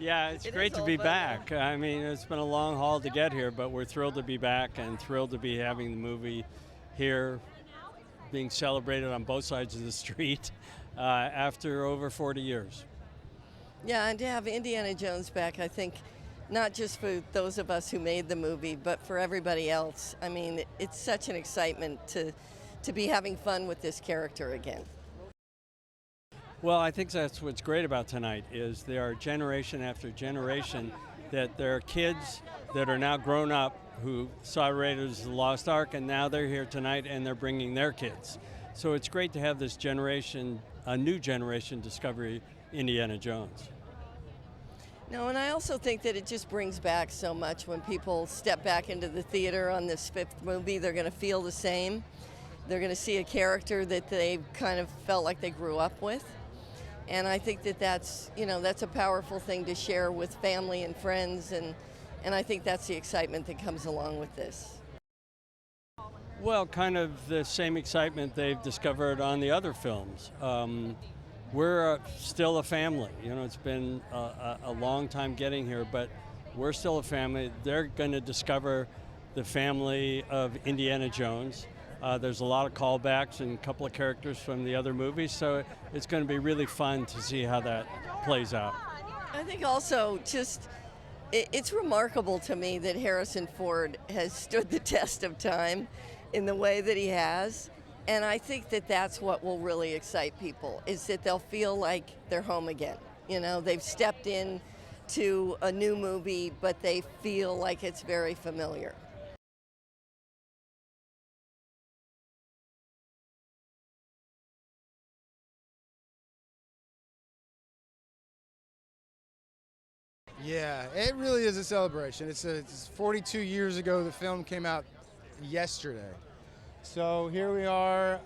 Yeah, it's great to be back. I mean, it's been a long haul to get here, but we're thrilled to be back and thrilled to be having the movie here being celebrated on both sides of the street after over 40 years. Yeah, and to have Indiana Jones back, I think, not just for those of us who made the movie, but for everybody else. I mean, it's such an excitement to be having fun with this character again. Well, I think that's what's great about tonight is there are generation after generation that there are kids that are now grown up who saw Raiders of the Lost Ark, and now they're here tonight and they're bringing their kids. So it's great to have this generation, a new generation, discover Indiana Jones. No, and I also think that it just brings back so much when people step back into the theater on this fifth movie. They're going to feel the same. They're going to see a character that they kind of felt like they grew up with. And I think that that's a powerful thing to share with family and friends, and I think that's the excitement that comes along with this. Well, kind of the same excitement they've discovered on the other films. We're still a family. You know, it's been a long time getting here, but we're still a family. They're going to discover the family of Indiana Jones. There's a lot of callbacks and a couple of characters from the other movies, so it's going to be really fun to see how that plays out. I think also it's remarkable to me that Harrison Ford has stood the test of time in the way that he has, and I think that that's what will really excite people, is that they'll feel like they're home again. You know, they've stepped in to a new movie, but they feel like it's very familiar. Yeah, it really is a celebration. It's 42 years ago the film came out yesterday. So here we are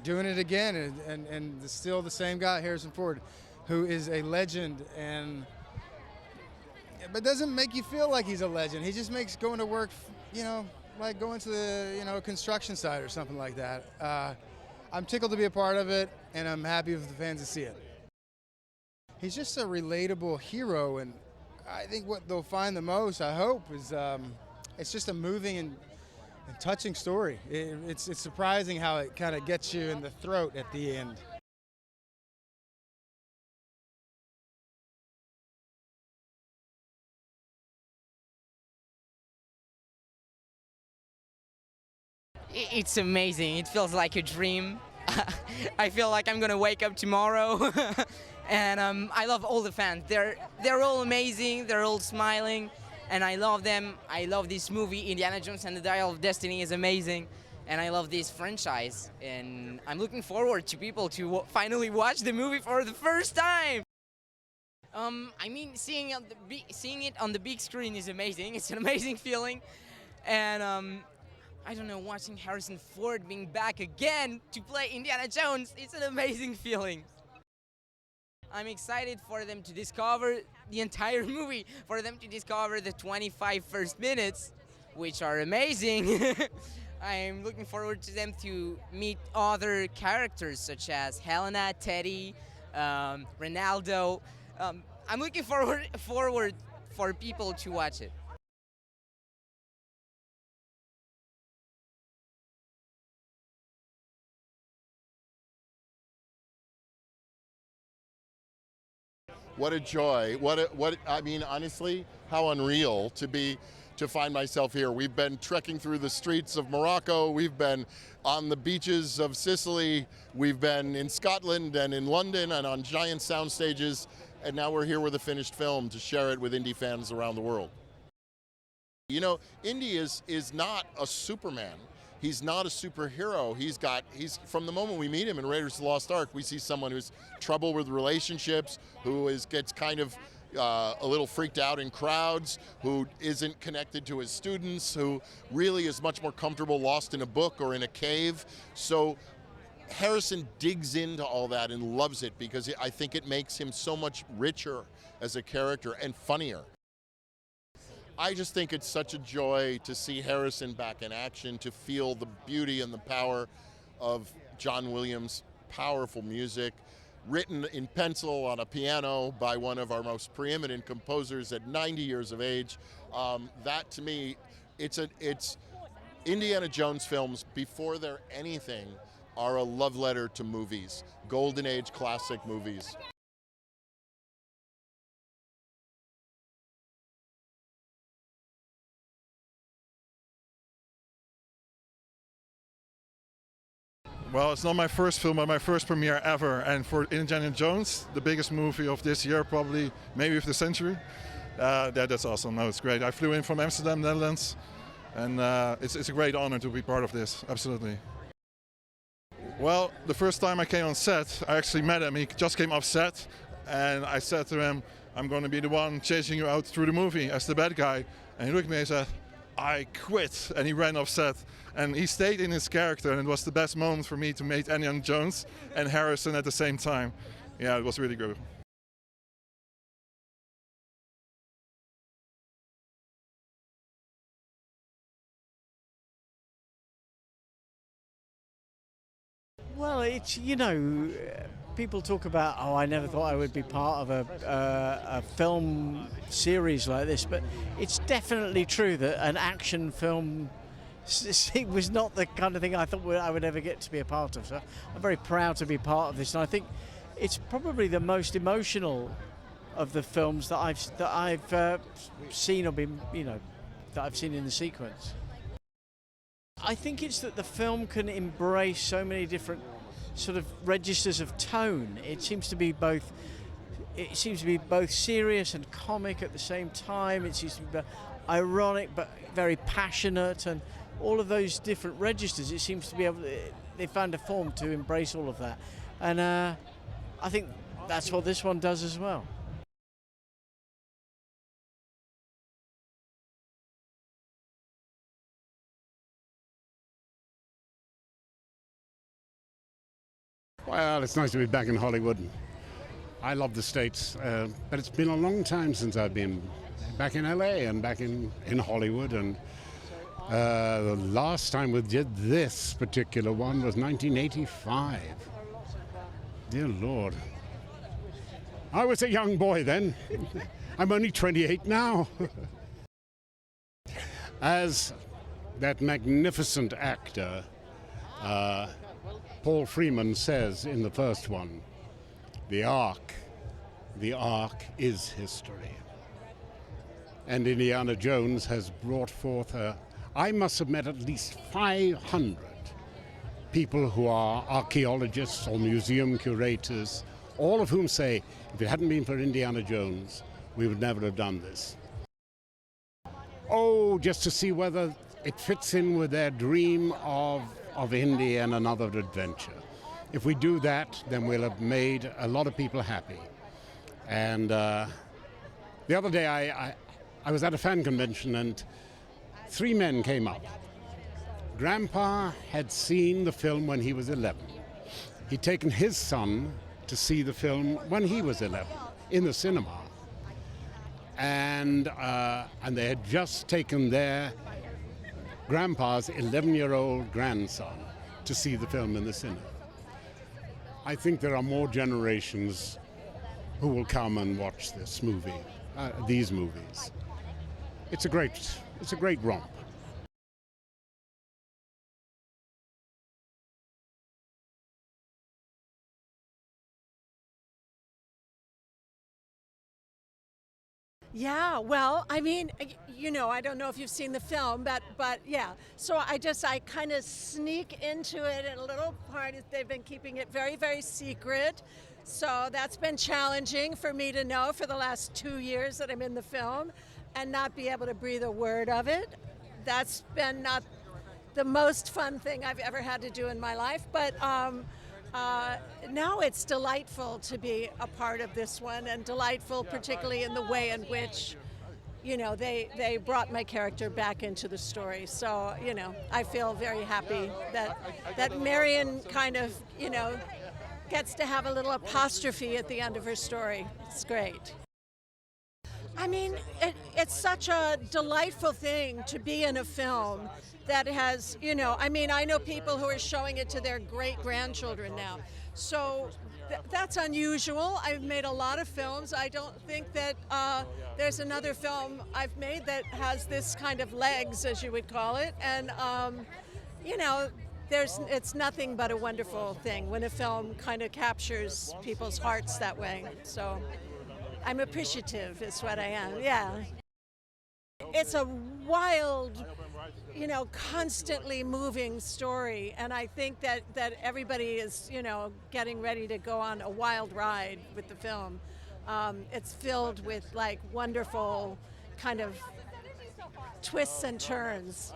doing it again, and still the same guy, Harrison Ford, who is a legend, but doesn't make you feel like he's a legend. He just makes going to work, like going to the construction site or something like that. I'm tickled to be a part of it, and I'm happy for the fans to see it. He's just a relatable hero, and I think what they'll find the most, I hope, is it's just a moving and touching story. It's surprising how it kind of gets you in the throat at the end. It's amazing. It feels like a dream. I feel like I'm gonna wake up tomorrow. And I love all the fans. They're all amazing. They're all smiling, and I love them. I love this movie. Indiana Jones and the Dial of Destiny is amazing, and I love this franchise. And I'm looking forward to people to finally watch the movie for the first time. I mean, seeing it on the big screen is amazing. It's an amazing feeling, and I don't know, watching Harrison Ford being back again to play Indiana Jones, it's an amazing feeling. I'm excited for them to discover the entire movie, for them to discover the 25 first minutes, which are amazing. I'm looking forward to them to meet other characters such as Helena, Teddy, Ronaldo. I'm looking forward for people to watch it. What a joy! I mean, honestly, how unreal to find myself here. We've been trekking through the streets of Morocco. We've been on the beaches of Sicily. We've been in Scotland and in London and on giant sound stages. And now we're here with a finished film to share it with Indy fans around the world. You know, Indy is not a Superman. He's not a superhero. He's from the moment we meet him in Raiders of the Lost Ark, we see someone who's trouble with relationships, who gets kind of a little freaked out in crowds, who isn't connected to his students, who really is much more comfortable lost in a book or in a cave. So Harrison digs into all that and loves it because I think it makes him so much richer as a character and funnier. I just think it's such a joy to see Harrison back in action, to feel the beauty and the power of John Williams' powerful music, written in pencil on a piano by one of our most preeminent composers at 90 years of age. That to me, it's Indiana Jones films, before they're anything, are a love letter to movies, golden age classic movies. Well, it's not my first film, but my first premiere ever. And for Indiana Jones, the biggest movie of this year, probably, maybe of the century. That's awesome. No, it's great. I flew in from Amsterdam, Netherlands, and it's a great honor to be part of this. Absolutely. Well, the first time I came on set, I actually met him. He just came off set, and I said to him, "I'm going to be the one chasing you out through the movie as the bad guy." And he looked at me and said, "I quit," and he ran off set. And he stayed in his character, and it was the best moment for me to meet Indiana Jones and Harrison at the same time. Yeah, it was really good. Well, it's, you know, people talk about, oh, I never thought I would be part of a film series like this, but it's definitely true that an action film was not the kind of thing I thought I would ever get to be a part of. So I'm very proud to be part of this, and I think it's probably the most emotional of the films that I've seen or been, you know, that I've seen in the sequence. I think it's that the film can embrace so many different sort of registers of tone. It seems to be both serious and comic at the same time. It seems to be ironic but very passionate, and all of those different registers, it seems to be able to, they found a form to embrace all of that. And I think that's what this one does as well. Well, it's nice to be back in Hollywood. I love the States, but it's been a long time since I've been back in LA and back in Hollywood. And the last time we did this particular one was 1985. Dear Lord. I was a young boy then. I'm only 28 now. As that magnificent actor, Paul Freeman says in the first one, the Ark is history. And Indiana Jones has brought forth I must have met at least 500 people who are archaeologists or museum curators, all of whom say, if it hadn't been for Indiana Jones, we would never have done this. Oh, just to see whether it fits in with their dream of Indy and another adventure. If we do that, then we'll have made a lot of people happy. And the other day I was at a fan convention, and 3 men came up. Grandpa had seen the film when he was 11. He'd taken his son to see the film when he was 11 in the cinema. And they had just taken their grandpa's 11-year-old grandson to see the film in the cinema. I think there are more generations who will come and watch this movie, these movies. It's a great romp. Yeah, well, I mean, you know, I don't know if you've seen the film, but yeah. So I kind of sneak into it in a little part. They've been keeping it very, very secret. So that's been challenging for me to know for the last 2 years that I'm in the film and not be able to breathe a word of it. That's been not the most fun thing I've ever had to do in my life, but now it's delightful to be a part of this one, and delightful particularly in the way in which, you know, they brought my character back into the story. So, you know, I feel very happy that Marion kind of, you know, gets to have a little apostrophe at the end of her story. It's great. I mean, it's such a delightful thing to be in a film that has, you know, I mean, I know people who are showing it to their great-grandchildren now. So that's unusual. I've made a lot of films. I don't think that there's another film I've made that has this kind of legs, as you would call it. And, you know, it's nothing but a wonderful thing when a film kind of captures people's hearts that way. So I'm appreciative is what I am, yeah. It's a wild, you know, constantly moving story, and I think that everybody is, you know, getting ready to go on a wild ride with the film. It's filled with like wonderful kind of twists and turns.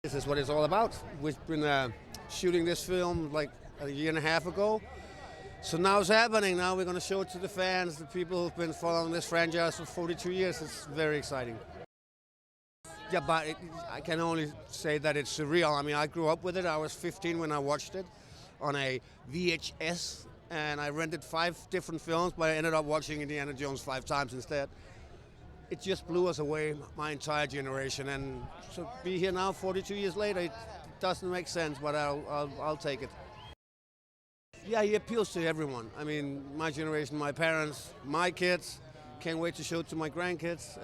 This is what it's all about. We've been shooting this film like a year and a half ago. So now it's happening. Now we're going to show it to the fans, the people who've been following this franchise for 42 years. It's very exciting. Yeah, but I can only say that it's surreal. I mean, I grew up with it. I was 15 when I watched it on a VHS, and I rented 5 different films, but I ended up watching Indiana Jones 5 times instead. It just blew us away, my entire generation, and to be here now 42 years later, it doesn't make sense, but I'll take it. Yeah, he appeals to everyone. I mean, my generation, my parents, my kids, can't wait to show it to my grandkids.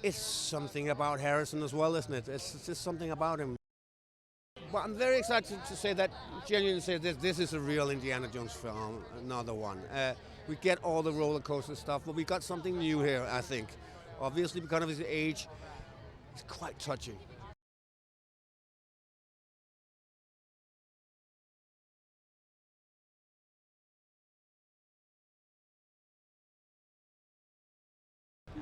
It's something about Harrison as well, isn't it? It's just something about him. But I'm very excited to say that, genuinely say this is a real Indiana Jones film, another one. We get all the roller coaster stuff, but we got something new here, I think. Obviously, because of his age, it's quite touching.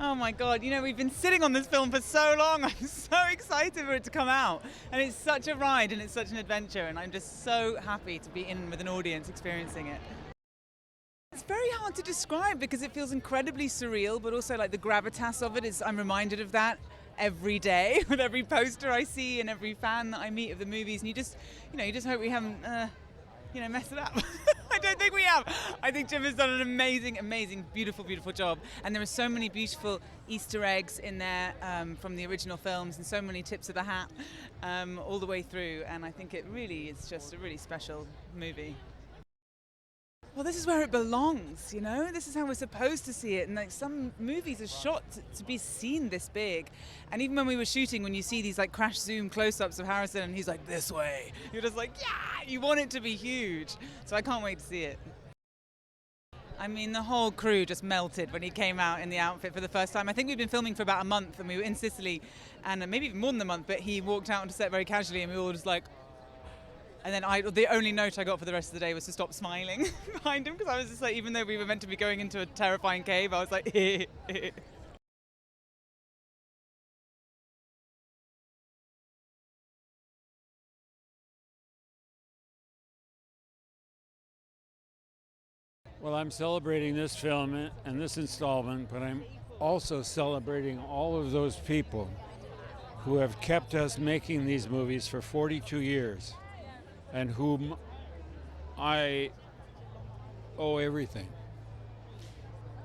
Oh my God, you know, we've been sitting on this film for so long. I'm so excited for it to come out. And it's such a ride and it's such an adventure, and I'm just so happy to be in with an audience experiencing it. It's very hard to describe because it feels incredibly surreal, but also like the gravitas of it is, I'm reminded of that every day with every poster I see and every fan that I meet of the movies. And you just hope we haven't, messed it up. I don't think we have. I think Jim has done an amazing, beautiful, beautiful job. And there are so many beautiful Easter eggs in there from the original films, and so many tips of the hat all the way through. And I think it really is just a really special movie. Well, this is where it belongs, you know? This is how we're supposed to see it. And like some movies are shot to be seen this big. And even when we were shooting, when you see these like crash zoom close-ups of Harrison and he's like, this way, you're just like, yeah, you want it to be huge. So I can't wait to see it. I mean, the whole crew just melted when he came out in the outfit for the first time. I think we've been filming for about a month, and we were in Sicily, and maybe even more than a month, but he walked out onto set very casually, and we were all just like, and then the only note I got for the rest of the day was to stop smiling behind him, because I was just like, even though we were meant to be going into a terrifying cave, I was like, Well, I'm celebrating this film and this installment, but I'm also celebrating all of those people who have kept us making these movies for 42 years. And whom I owe everything.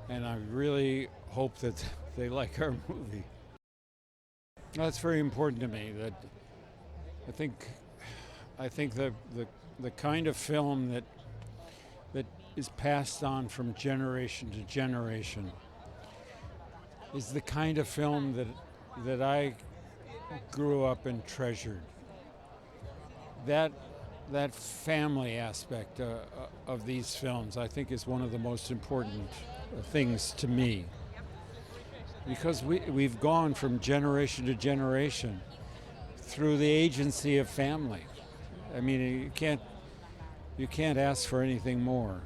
And I really hope that they like our movie. That's very important to me. That I think the kind of film that is passed on from generation to generation is the kind of film that I grew up and treasured. That family aspect of these films, I think, is one of the most important things to me. Because we've gone from generation to generation through the agency of family. I mean, you can't ask for anything more.